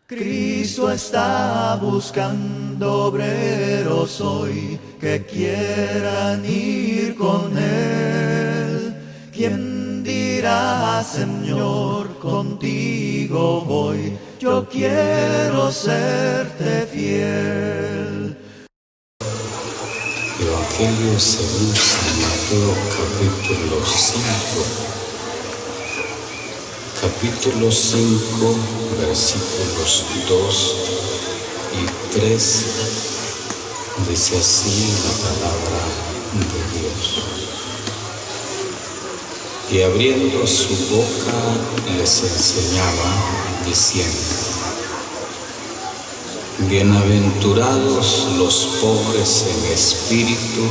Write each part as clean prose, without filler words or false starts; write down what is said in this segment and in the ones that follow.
Cristo está buscando obreros hoy que quieran ir con Él. ¿Quién dirá, Señor, contigo voy? Yo quiero serte fiel. Evangelio según San Mateo, capítulo 5. Capítulo 5, versículos 2 y 3, dice así la palabra de Dios. Y abriendo su boca les enseñaba, diciendo: Bienaventurados los pobres en espíritu,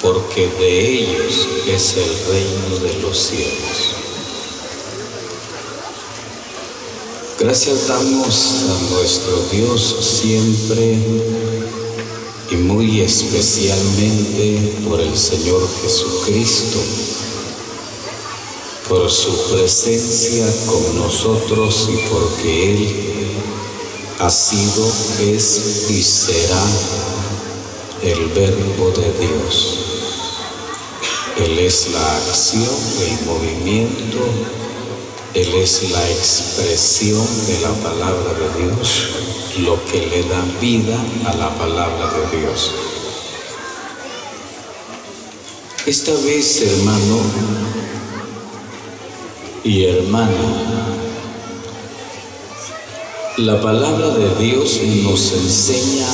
porque de ellos es el reino de los cielos. Gracias damos a nuestro Dios siempre y muy especialmente por el Señor Jesucristo, por su presencia con nosotros y porque Él ha sido, es y será el Verbo de Dios. Él es la acción, el movimiento. Él es la expresión de la palabra de Dios, lo que le da vida a la palabra de Dios. Esta vez, hermano y hermana, la palabra de Dios nos enseña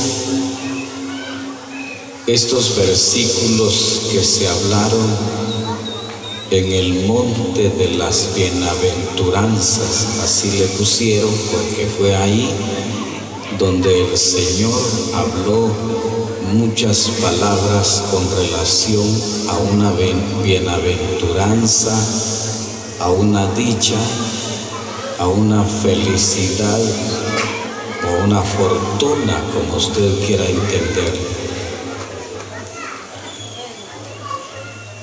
estos versículos que se hablaron en el monte de las bienaventuranzas, así le pusieron, porque fue ahí donde el Señor habló muchas palabras con relación a una bienaventuranza, a una dicha, a una felicidad o una fortuna, como usted quiera entender.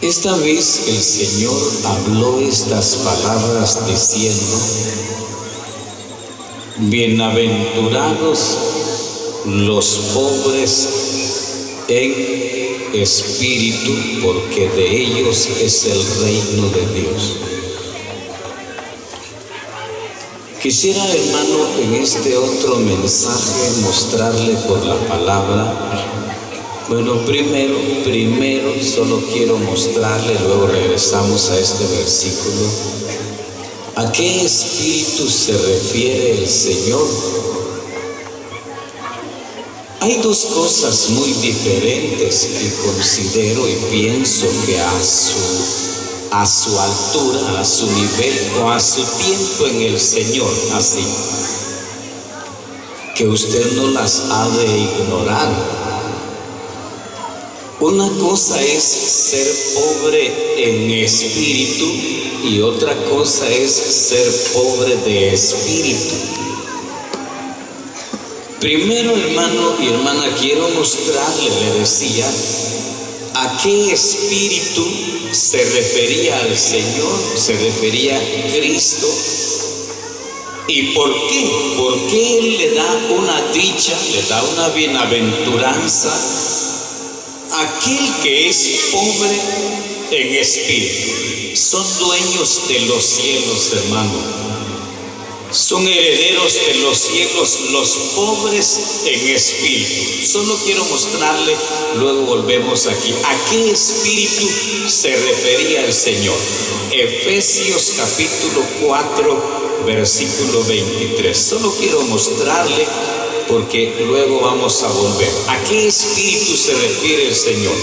Esta vez el Señor habló estas palabras diciendo: Bienaventurados los pobres en espíritu, porque de ellos es el reino de Dios. Quisiera, hermano, en este otro mensaje mostrarle por la palabra. Bueno, primero solo quiero mostrarle, luego regresamos a este versículo, ¿a qué espíritu se refiere el Señor? Hay dos cosas muy diferentes que considero y pienso que a su altura, a su nivel o a su tiempo en el Señor, así, que usted no las ha de ignorar. Una cosa es ser pobre en espíritu y otra cosa es ser pobre de espíritu. Primero, hermano y hermana, quiero mostrarle, le decía, a qué espíritu se refería al Señor, se refería a Cristo. ¿Y por qué? Porque Él le da una dicha, le da una bienaventuranza a aquel que es pobre en espíritu. Son dueños de los cielos, hermano. Son herederos de los cielos, los pobres en espíritu. Solo quiero mostrarle, luego volvemos aquí, a qué espíritu se refería el Señor. Efesios capítulo 4, versículo 23. Solo quiero mostrarle, porque luego vamos a volver. ¿A qué espíritu se refiere el Señor?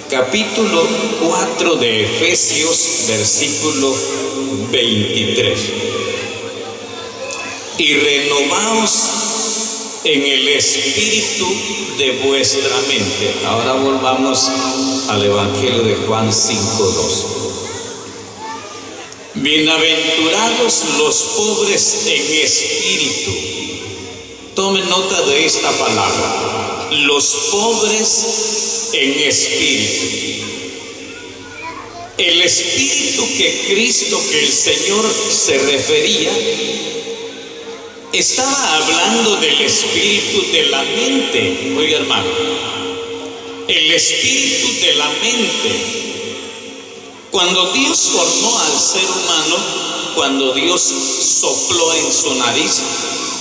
Capítulo 4 de Efesios, versículo 23. Y renovaos en el espíritu de vuestra mente. Ahora volvamos al Evangelio de Juan 5:2. Bienaventurados los pobres en espíritu. Tome nota de esta palabra. Los pobres en espíritu. El espíritu que Cristo, que el Señor se refería, Estaba hablando del espíritu de la mente. Oiga, hermano, el espíritu de la mente. Cuando Dios formó al ser humano, cuando Dios sopló en su nariz,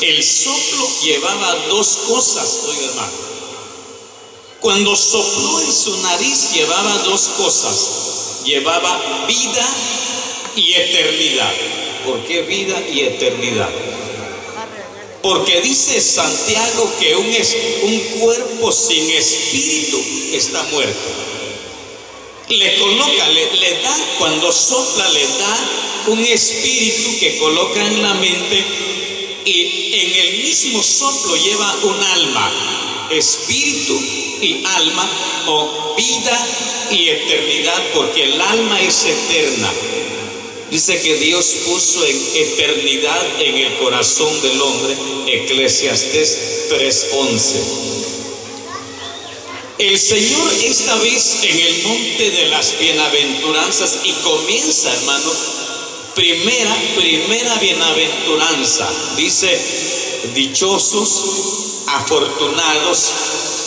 el soplo llevaba dos cosas, oiga, hermano. Cuando sopló en su nariz llevaba dos cosas. Llevaba vida y eternidad. ¿Por qué vida y eternidad? Porque dice Santiago que un cuerpo sin espíritu está muerto. Le coloca, le da, cuando sopla, le da un espíritu que coloca en la mente, y en el mismo soplo lleva un alma, espíritu y alma, o vida y eternidad, porque el alma es eterna. Dice que Dios puso en eternidad en el corazón del hombre, Eclesiastés 3:11. El Señor esta vez en el monte de las bienaventuranzas, y comienza, hermano, primera bienaventuranza. Dice: dichosos, afortunados,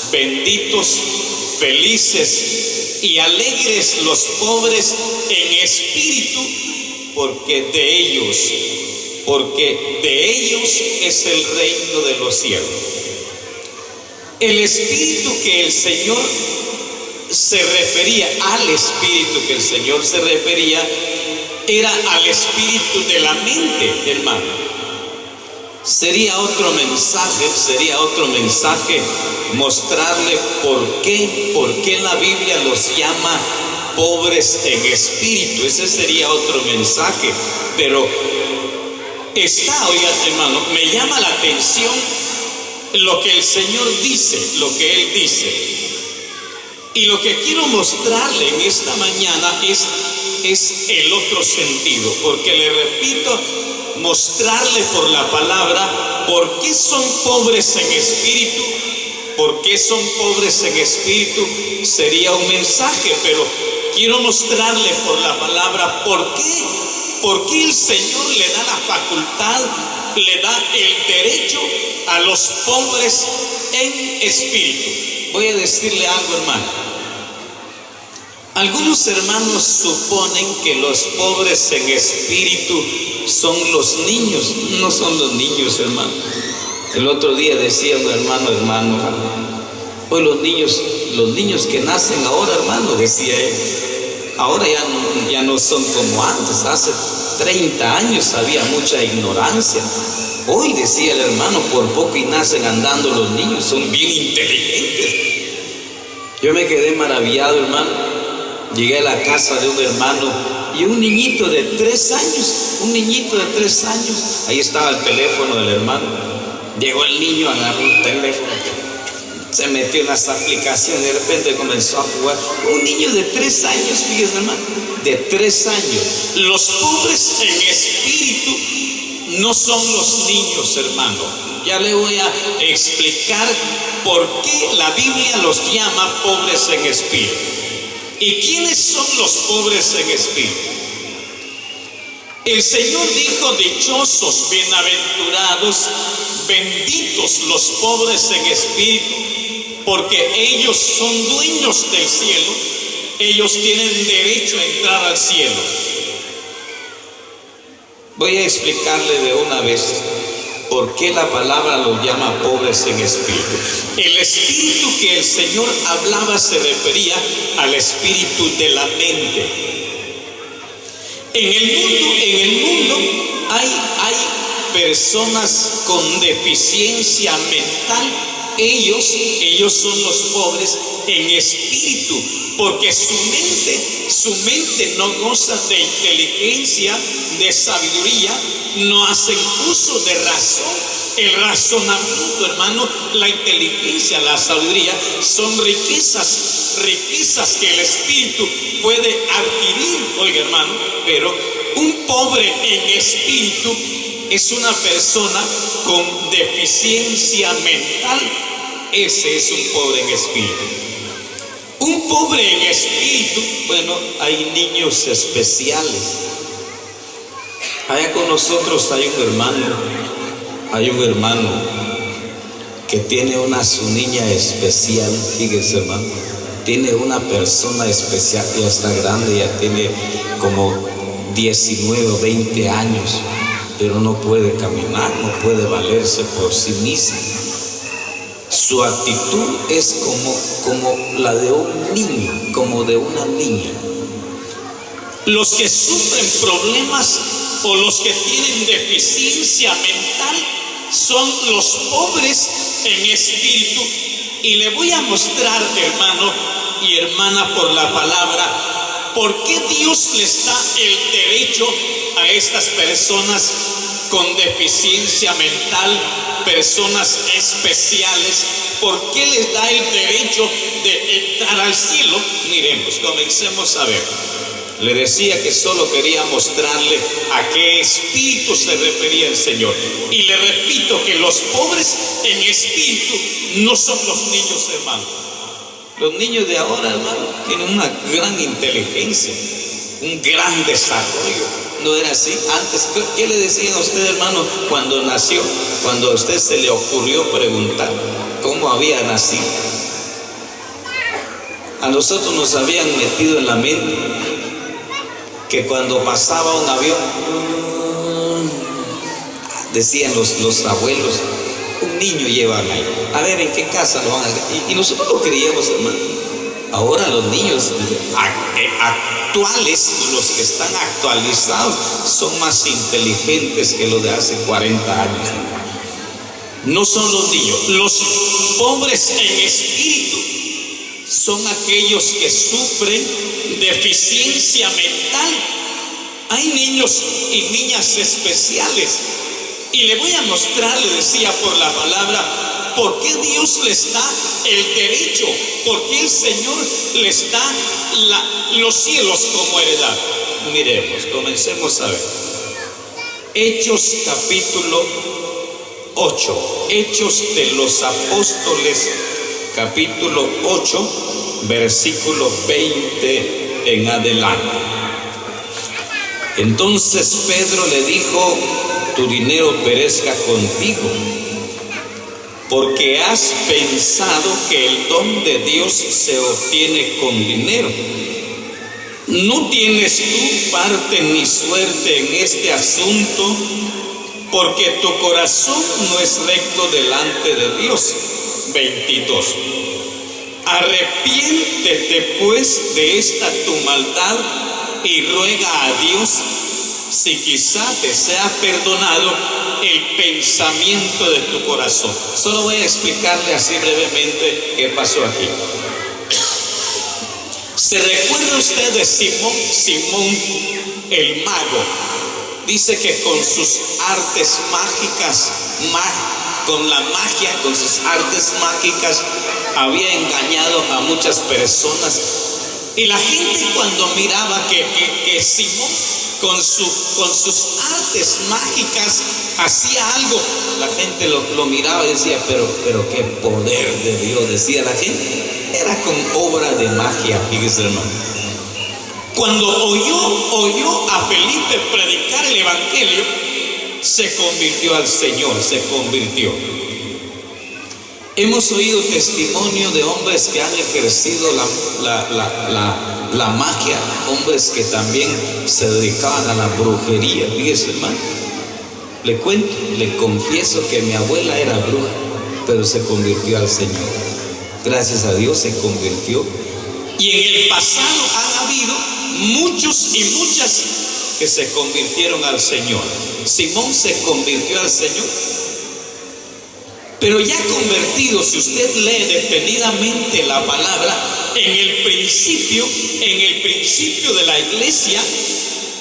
benditos, felices y alegres los pobres en espíritu, porque de ellos es el reino de los cielos. El espíritu que el Señor se refería, al espíritu que el Señor se refería, era al espíritu de la mente, hermano. Sería otro mensaje mostrarle por qué la Biblia los llama pobres en espíritu. Ese sería otro mensaje, pero oiga, hermano, me llama la atención lo que el Señor dice, lo que Él dice. Y lo que quiero mostrarle en esta mañana es el otro sentido, porque le repito, mostrarle por la palabra por qué son pobres en espíritu. ¿Por qué son pobres en espíritu? Sería un mensaje, pero quiero mostrarle por la palabra por qué el Señor le da la facultad, le da el derecho a los pobres en espíritu. Voy a decirle algo, hermano. Algunos hermanos suponen que los pobres en espíritu son los niños. No son los niños, hermano. El otro día decía un hermano, pues los niños que nacen ahora, hermano, decía él, ahora ya no son como antes. Hace 30 años había mucha ignorancia. Hoy, decía el hermano, por poco y nacen andando los niños, son bien inteligentes. Yo me quedé maravillado, hermano. Llegué a la casa de un hermano y un niñito de 3 años, ahí estaba el teléfono del hermano. Llegó el niño, agarró un teléfono, se metió en las aplicaciones, de repente comenzó a jugar. Un niño de 3 años, fíjese, hermano, de 3 años. Los pobres en espíritu no son los niños, hermano. Ya le voy a explicar por qué la Biblia los llama pobres en espíritu. ¿Y quiénes son los pobres en espíritu? El Señor dijo: dichosos, bienaventurados, benditos los pobres en espíritu, porque ellos son dueños del cielo, ellos tienen derecho a entrar al cielo. Voy a explicarle de una vez por qué la palabra los llama pobres en espíritu. El espíritu que el Señor hablaba se refería al espíritu de la mente. En el mundo hay personas con deficiencia mental. Ellos son los pobres en espíritu, porque su mente no goza de inteligencia, de sabiduría, no hacen uso de razón. El razonamiento, hermano, la inteligencia, la sabiduría son riquezas que el espíritu puede adquirir, oiga, hermano. Pero un pobre en espíritu es una persona con deficiencia mental. Ese es un pobre en espíritu. Un pobre en espíritu, bueno, hay niños especiales. Allá con nosotros hay un hermano Hay un hermano que tiene su niña especial, fíjese hermano, tiene una persona especial, ya está grande, ya tiene como 19 o 20 años, pero no puede caminar, no puede valerse por sí misma. Su actitud es como la de un niño, como de una niña. Los que sufren problemas o los que tienen deficiencia mental son los pobres en espíritu. Y le voy a mostrar, hermano y hermana, por la palabra, por qué Dios les da el derecho a estas personas con deficiencia mental, personas especiales. ¿Por qué les da el derecho de entrar al cielo? Miremos, comencemos a ver. Le decía que solo quería mostrarle a qué espíritu se refería el Señor. Y le repito que los pobres en espíritu no son los niños, hermano. Los niños de ahora, hermano, tienen una gran inteligencia, un gran desarrollo. ¿No era así? Antes, ¿qué le decían a usted, hermano, cuando nació? Cuando a usted se le ocurrió preguntar cómo había nacido. A nosotros nos habían metido en la mente que cuando pasaba un avión, decían los abuelos, un niño llevan ahí. A ver, ¿en qué casa lo van a...? Y nosotros lo creíamos, hermano. Ahora los niños actuales, los que están actualizados, son más inteligentes que los de hace 40 años. No son los niños. Los pobres en espíritu son aquellos que sufren deficiencia mental. Hay niños y niñas especiales. Y le voy a mostrar, le decía por la palabra, por qué Dios les da el derecho, por qué el Señor les da los cielos como heredad. Miremos, comencemos a ver. Hechos capítulo 8. Hechos de los Apóstoles capítulo 8, versículo 20 en adelante. Entonces Pedro le dijo: tu dinero perezca contigo, porque has pensado que el don de Dios se obtiene con dinero. No tienes tú parte ni suerte en este asunto, porque tu corazón no es recto delante de Dios. 22. Arrepiéntete pues de esta tu maldad y ruega a Dios si quizá te sea perdonado el pensamiento de tu corazón. Solo voy a explicarle así brevemente qué pasó aquí. ¿Se recuerda usted de Simón el mago? Dice que con sus artes mágicas, con la magia, con sus artes mágicas, había engañado a muchas personas. Y la gente, cuando miraba que Simón con sus artes mágicas hacía algo, la gente lo miraba y decía, pero qué poder de Dios, decía la gente. Era con obra de magia, fíjese, hermano. Cuando oyó a Felipe predicar el evangelio, se convirtió al Señor, se convirtió. Hemos oído testimonio de hombres que han ejercido la magia, hombres que también se dedicaban a la brujería. Fíjese, hermano, le cuento, le confieso que mi abuela era bruja, pero se convirtió al Señor. Gracias a Dios se convirtió. Y en el pasado han habido muchos y muchas que se convirtieron al Señor. Simón se convirtió al Señor. Pero ya convertido, si usted lee detenidamente la palabra, en el principio de la iglesia,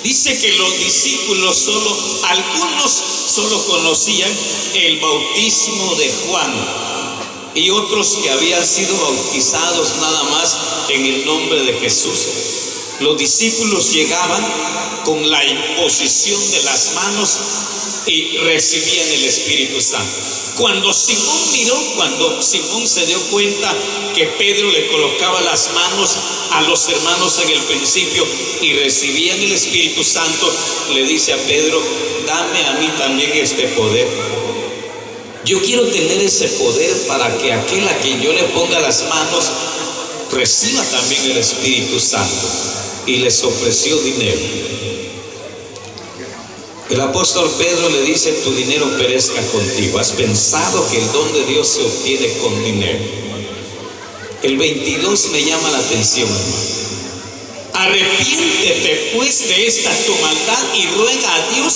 dice que los discípulos algunos solo conocían el bautismo de Juan, y otros que habían sido bautizados nada más en el nombre de Jesús. Los discípulos llegaban con la imposición de las manos y recibían el Espíritu Santo. Cuando Simón se dio cuenta que Pedro le colocaba las manos a los hermanos en el principio y recibían el Espíritu Santo, le dice a Pedro: dame a mí también este poder. Yo quiero tener ese poder para que aquel a quien yo le ponga las manos reciba también el Espíritu Santo. Y les ofreció dinero. El apóstol Pedro le dice: tu dinero perezca contigo. ¿Has pensado que el don de Dios se obtiene con dinero? El 22 me llama la atención, hermano. Arrepiéntete pues de esta tu maldad y ruega a Dios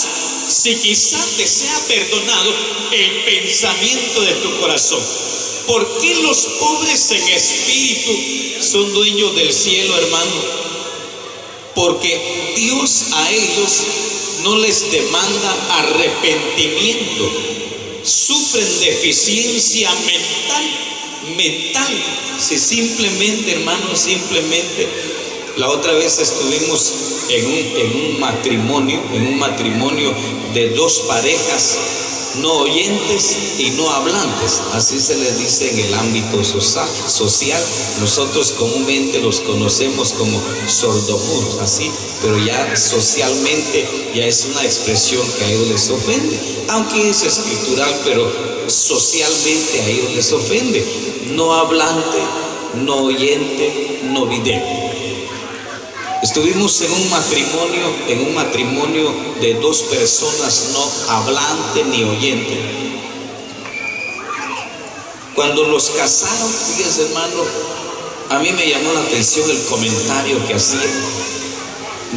si quizá te sea perdonado el pensamiento de tu corazón. ¿Por qué los pobres en espíritu son dueños del cielo, hermano? Porque Dios a ellos no les demanda arrepentimiento. Sufren deficiencia mental. Si simplemente, hermano, simplemente. La otra vez estuvimos en un matrimonio de dos parejas no oyentes y no hablantes, así se les dice en el ámbito social. Nosotros comúnmente los conocemos como sordomudos, así, pero ya socialmente ya es una expresión que a ellos les ofende, aunque es escritural, pero socialmente a ellos les ofende. No hablante, no oyente, no vidente. Estuvimos en un matrimonio de dos personas no hablante ni oyente. Cuando los casaron, fíjense, hermano, a mí me llamó la atención el comentario que hacía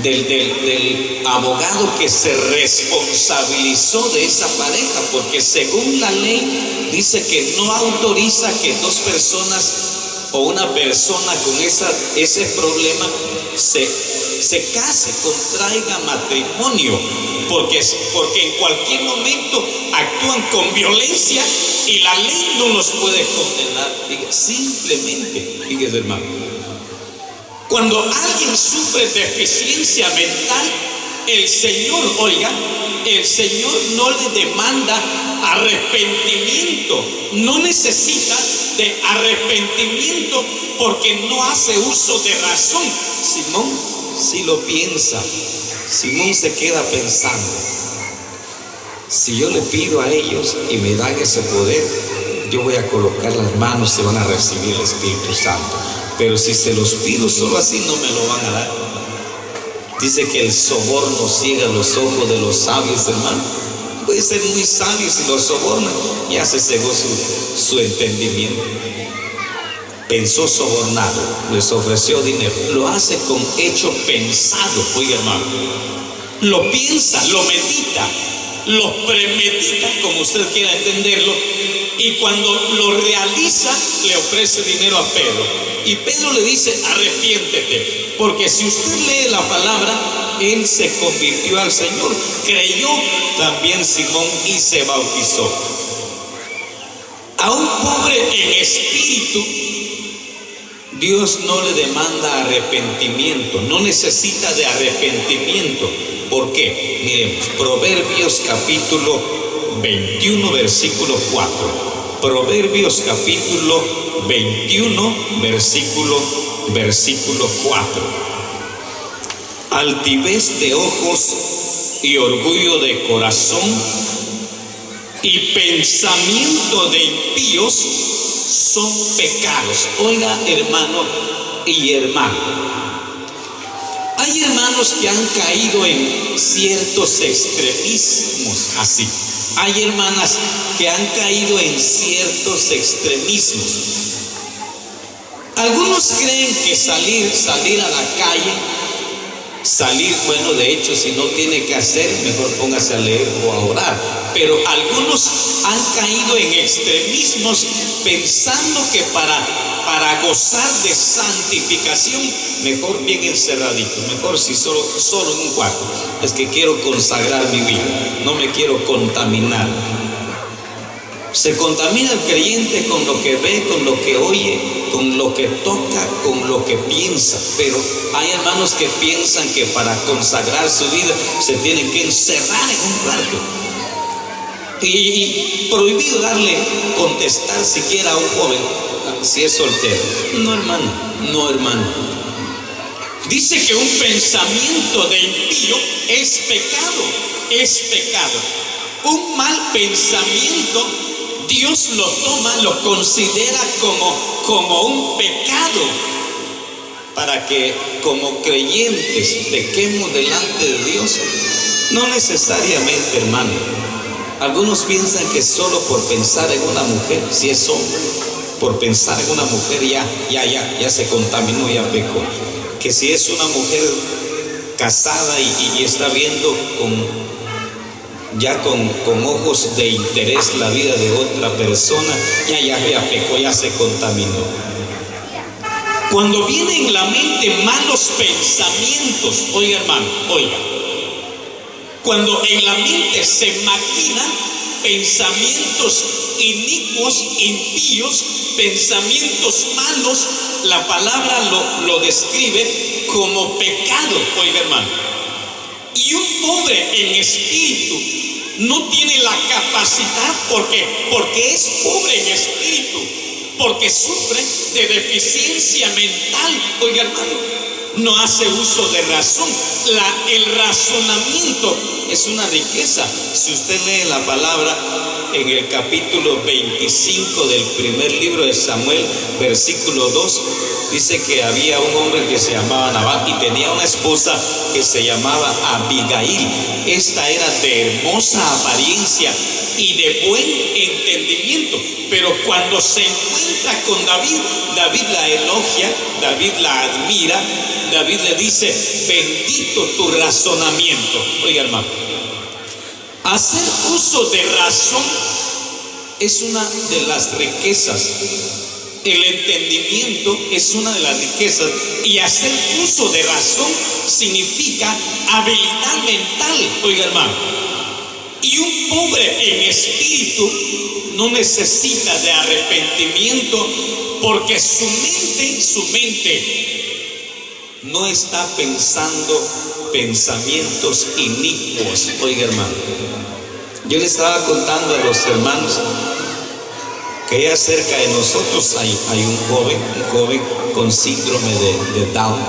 del abogado que se responsabilizó de esa pareja, porque según la ley dice que no autoriza que dos personas o una persona con ese problema se case, contraiga matrimonio, porque en cualquier momento actúan con violencia y la ley no los puede condenar. Simplemente, fíjese, hermano, cuando alguien sufre deficiencia mental, el Señor no le demanda arrepentimiento, no necesita de arrepentimiento porque no hace uso de razón. Simón sí lo piensa. Simón se queda pensando: si yo le pido a ellos y me dan ese poder, yo voy a colocar las manos y van a recibir el Espíritu Santo. Pero si se los pido solo así, no me lo van a dar. Dice que el soborno ciega los ojos de los sabios, hermano. Puede ser muy sabio, si los soborna, ya se cegó su entendimiento. Pensó sobornado, les ofreció dinero. Lo hace con hecho pensado, oiga, hermano. Lo piensa, lo medita, lo premedita, como usted quiera entenderlo. Y cuando lo realiza, le ofrece dinero a Pedro. Y Pedro le dice: arrepiéntete. Porque si usted lee la palabra, él se convirtió al Señor, creyó también Simón y se bautizó. A un pobre en espíritu, Dios no le demanda arrepentimiento, no necesita de arrepentimiento. ¿Por qué? Miremos, Proverbios capítulo 21, versículo 4. Proverbios capítulo 21, versículo 4. Altivez de ojos y orgullo de corazón y pensamiento de impíos son pecados. Oiga, hermano y hermana, hay hermanos que han caído en ciertos extremismos así. Hay hermanas que han caído en ciertos extremismos. Algunos creen que salir a la calle, bueno, de hecho, si no tiene que hacer, mejor póngase a leer o a orar. Pero algunos han caído en extremismos pensando que para gozar de santificación, mejor bien encerradito, mejor si solo en un cuarto. Es que quiero consagrar mi vida, no me quiero contaminar. Se contamina el creyente con lo que ve, con lo que oye, con lo que toca, con lo que piensa. Pero hay hermanos que piensan que para consagrar su vida se tienen que encerrar en un cuarto. Y prohibido darle contestar siquiera a un joven si es soltero. No, hermano, no, hermano. Dice que un pensamiento de impío es pecado, es pecado. Un mal pensamiento Dios lo toma, lo considera como un pecado, para que como creyentes pequemos delante de Dios. No necesariamente, hermano. Algunos piensan que solo por pensar en una mujer, si es hombre, por pensar en una mujer ya se contaminó, ya pecó. Que si es una mujer casada y está viendo con ojos de interés la vida de otra persona, ya pecó, ya se contaminó. Cuando vienen en la mente malos pensamientos, oiga hermano, oiga, cuando en la mente se maquinan pensamientos inicuos, impíos, pensamientos malos, la palabra lo describe como pecado, oiga hermano. Y un pobre en espíritu no tiene la capacidad, porque es pobre en espíritu, porque sufre de deficiencia mental, oiga hermano. No hace uso de razón. El razonamiento es una riqueza. Si usted lee la palabra en el capítulo 25 del primer libro de Samuel, versículo 2, dice que había un hombre que se llamaba Nabal y tenía una esposa que se llamaba Abigail. Esta era de hermosa apariencia y de buen entendimiento, pero cuando se encuentra con David, David la elogia, David la admira, David le dice: bendito tu razonamiento. Oiga hermano, hacer uso de razón es una de las riquezas. El entendimiento es una de las riquezas, y hacer uso de razón significa habilidad mental, oiga hermano. Y un pobre en espíritu no necesita de arrepentimiento, porque su mente no está pensando pensamientos inicuos, oiga hermano. Yo le estaba contando a los hermanos que allá cerca de nosotros hay un joven con síndrome de Down,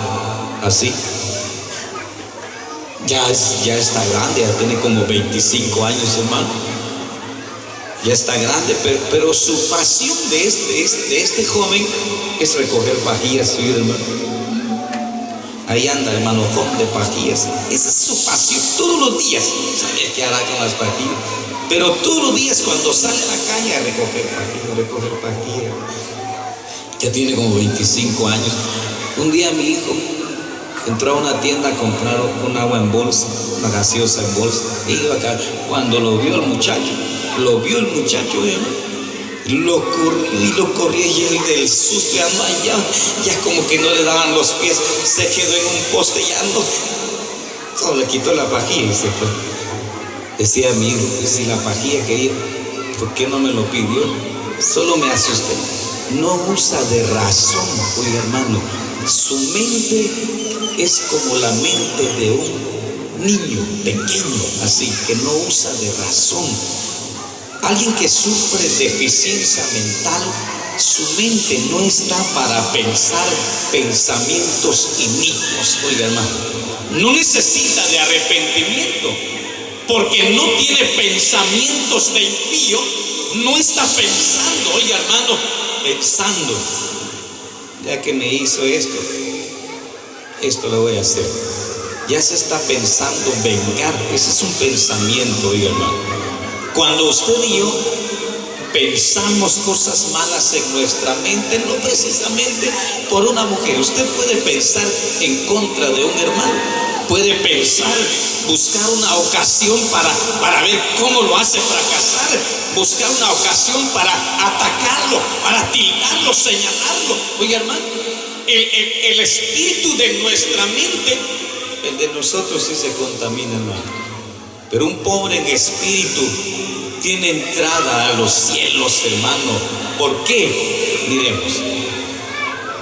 así. Ya está grande, ya tiene como 25 años, hermano. Ya está grande, pero su pasión de este joven es recoger pajillas, ¿sí, hermano? Ahí anda, hermano, joven de pajillas. Esa es su pasión, todos los días. ¿Sabe qué hará con las pajillas? Pero todos los días cuando sale a la calle a recoger pajillas. Ya tiene como 25 años. Un día mi hijo entró a una tienda a comprar un agua en bolsa, una gaseosa en bolsa. E iba acá. Cuando lo vio el muchacho, lo corrió y él del susto ya como que no le daban los pies, se quedó en un poste, solo le quitó la pajilla y se fue. Decía mi hijo: y si la pajilla quería, ¿por qué no me lo pidió? Solo me hace usted. No usa de razón, oiga hermano. Su mente es como la mente de un niño pequeño, así que no usa de razón. Alguien que sufre deficiencia mental, su mente no está para pensar pensamientos inicuos, oiga hermano. No necesita de arrepentimiento, porque no tiene pensamientos de impío. No está pensando, oiga hermano, pensando: ya que me hizo esto lo voy a hacer. Ya se está pensando vengar. Ese es un pensamiento, oiga hermano. Cuando usted y yo pensamos cosas malas en nuestra mente, no precisamente por una mujer. Usted puede pensar en contra de un hermano, puede pensar, buscar una ocasión para ver cómo lo hace fracasar, buscar una ocasión para atacarlo, para tildarlo, señalarlo. Oye hermano, el espíritu de nuestra mente, el de nosotros sí se contamina, hermano. Pero un pobre en espíritu tiene entrada a los cielos, hermano. ¿Por qué? Miremos.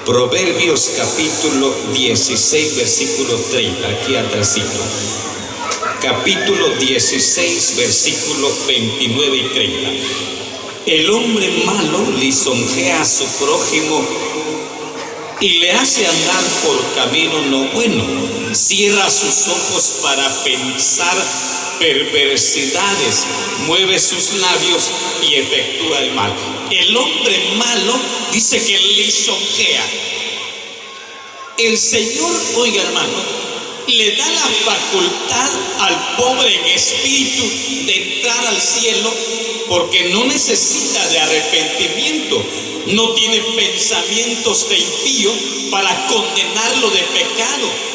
Proverbios capítulo 16, versículo 30, aquí atrásito. Capítulo 16, versículo 29 y 30. El hombre malo lisonjea a su prójimo y le hace andar por camino no bueno. Cierra sus ojos para pensar perversidades, mueve sus labios y efectúa el mal. El hombre malo dice que lisonjea. El Señor, oiga hermano, le da la facultad al pobre en espíritu de entrar al cielo, porque no necesita de arrepentimiento, no tiene pensamientos de impío para condenarlo de pecado.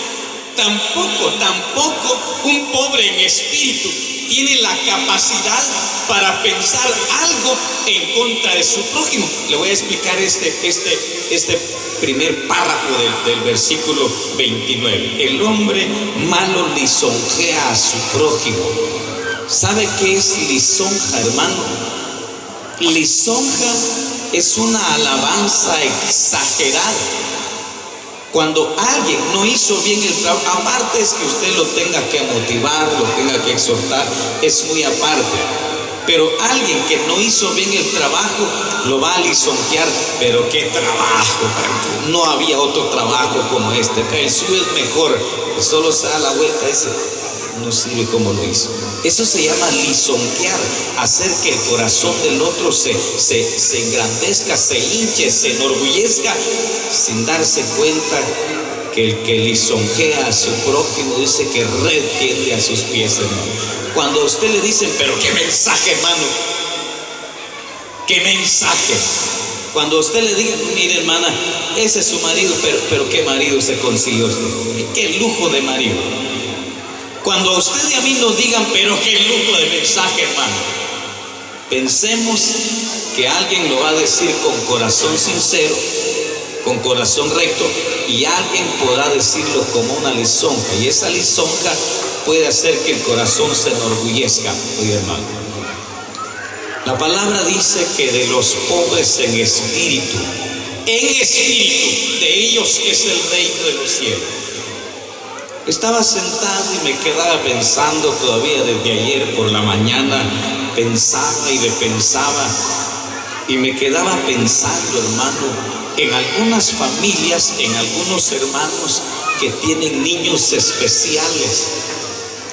Tampoco un pobre en espíritu tiene la capacidad para pensar algo en contra de su prójimo. Le voy a explicar este primer párrafo del versículo 29. El hombre malo lisonjea a su prójimo. ¿Sabe qué es lisonja, hermano? Lisonja es una alabanza exagerada. Cuando alguien no hizo bien el trabajo, aparte es que usted lo tenga que motivar, lo tenga que exhortar, es muy aparte. Pero alguien que no hizo bien el trabajo, lo va a lisonjear. Pero qué trabajo, no había otro trabajo como este, el suyo es mejor, solo se da la vuelta, ese no sirve como lo hizo. Eso se llama lisonjear, hacer que el corazón del otro se engrandezca, se hinche, se enorgullezca, sin darse cuenta que el que lisonjea a su prójimo dice que red tiende a sus pies, hermano. Cuando a usted le dicen, pero qué mensaje, hermano, qué mensaje. Cuando a usted le diga, mire hermana, ese es su marido, pero qué marido se consiguió usted, qué lujo de marido. Cuando a usted y a mí nos digan, pero qué lujo de mensaje, hermano, pensemos que alguien lo va a decir con corazón sincero, con corazón recto, y alguien podrá decirlo como una lisonja, y esa lisonja puede hacer que el corazón se enorgullezca. Oye, hermano, la palabra dice que de los pobres en espíritu, de ellos es el reino de los cielos. Estaba sentado y me quedaba pensando todavía desde ayer por la mañana, pensaba y repensaba, y me quedaba pensando, hermano, en algunas familias, en algunos hermanos que tienen niños especiales.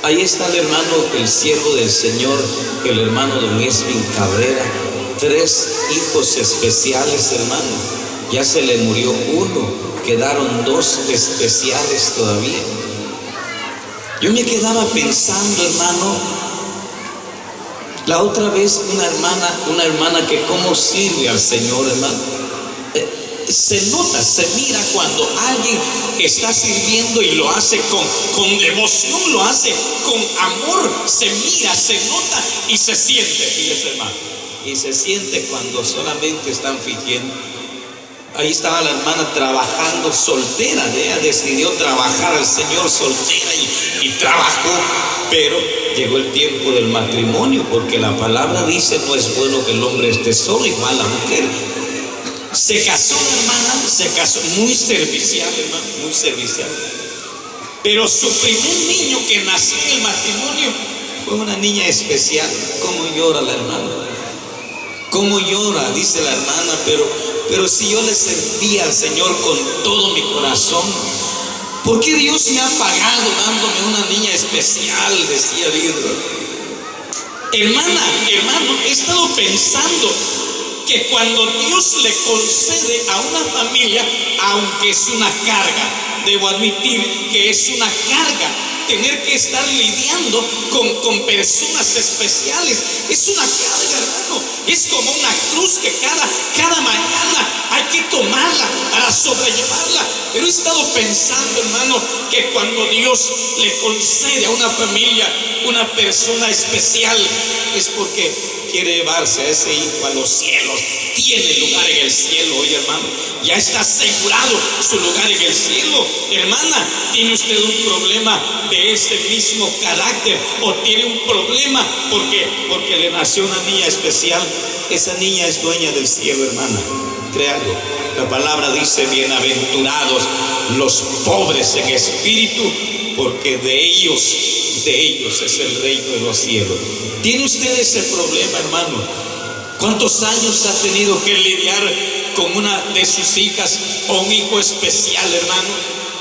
Ahí está el hermano, el siervo del Señor, el hermano don Esvin Cabrera, 3 hijos especiales, hermano. Ya se le murió uno, quedaron 2 especiales todavía. Yo me quedaba pensando, hermano, la otra vez una hermana que cómo sirve al Señor, hermano. Se nota, se mira cuando alguien está sirviendo y lo hace con devoción, lo hace con amor, se mira, se nota y se siente, fíjese hermano. Y se siente cuando solamente están fingiendo. Ahí estaba la hermana trabajando soltera, ella decidió trabajar al Señor soltera y trabajó, pero llegó el tiempo del matrimonio, porque la palabra dice, no es bueno que el hombre esté solo, igual la mujer. Se casó la hermana, se casó muy servicial, hermano, muy servicial. Pero su primer niño que nació en el matrimonio fue una niña especial. ¿Cómo llora la hermana? ¿Cómo llora? Dice la hermana, pero si yo le servía al Señor con todo mi corazón, ¿por qué Dios me ha pagado dándome una niña especial? Decía Dios. Hermano, he estado pensando que cuando Dios le concede a una familia, aunque es una carga, debo admitir que es una carga tener que estar lidiando con personas especiales. Es una carga, hermano. Es como una cruz que cada mañana hay que tomarla para sobrellevarla. Pero he estado pensando, hermano, que cuando Dios le concede a una familia una persona especial, es porque quiere llevarse a ese hijo a los cielos. Tiene lugar en el cielo, oye hermano, ya está asegurado su lugar en el cielo. Hermana, ¿tiene usted un problema de este mismo carácter? ¿O tiene un problema porque le nació una niña especial? Esa niña es dueña del cielo, hermana, créalo. La palabra dice, bienaventurados los pobres en espíritu, porque de ellos es el reino de los cielos. ¿Tiene usted ese problema, hermano? ¿Cuántos años ha tenido que lidiar con una de sus hijas o un hijo especial, hermano?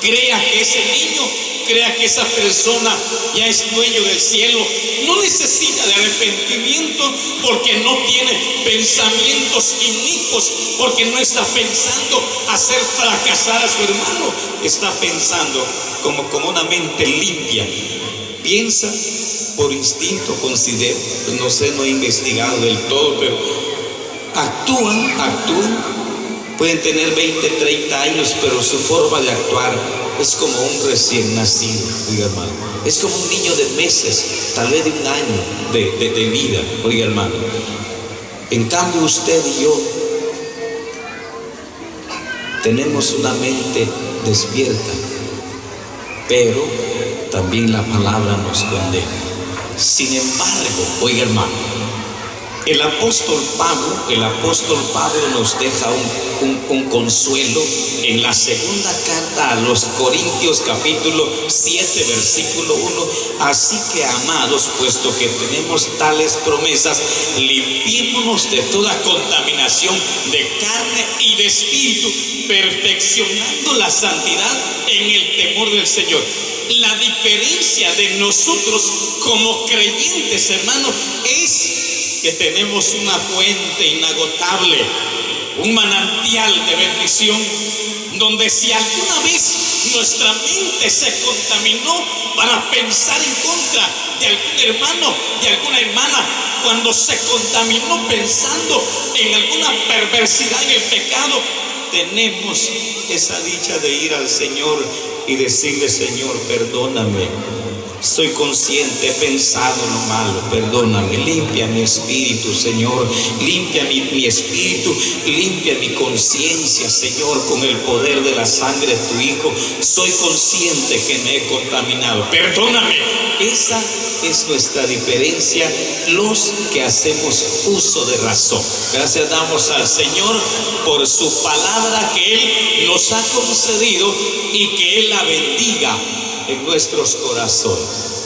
Crea que ese niño crea que esa persona ya es dueño del cielo. No necesita de arrepentimiento porque no tiene pensamientos inicuos, porque no está pensando hacer fracasar a su hermano. Está pensando como una mente limpia. Piensa por instinto, considero, no sé, no he investigado del todo, pero actúan. Pueden tener 20, 30 años, pero su forma de actuar es como un recién nacido, oiga hermano. Es como un niño de meses, tal vez de un año de vida, oiga hermano. En cambio usted y yo tenemos una mente despierta, pero también la palabra nos condena. Sin embargo, oiga hermano, el apóstol Pablo nos deja un consuelo en la segunda carta a los Corintios, capítulo 7, versículo 1. Así que, amados, puesto que tenemos tales promesas, limpiémonos de toda contaminación de carne y de espíritu, perfeccionando la santidad en el temor del Señor. La diferencia de nosotros como creyentes, hermanos, es que tenemos una fuente inagotable, un manantial de bendición, donde si alguna vez nuestra mente se contaminó para pensar en contra de algún hermano, de alguna hermana, cuando se contaminó pensando en alguna perversidad en el pecado, tenemos esa dicha de ir al Señor y decirle: Señor, perdóname. Soy consciente, he pensado lo malo, perdóname, limpia mi espíritu, Señor, limpia mi espíritu, limpia mi conciencia, Señor, con el poder de la sangre de tu Hijo. Soy consciente que me he contaminado, perdóname. Esa es nuestra diferencia, los que hacemos uso de razón. Gracias damos al Señor por su palabra que Él nos ha concedido y que Él la bendiga en nuestros corazones.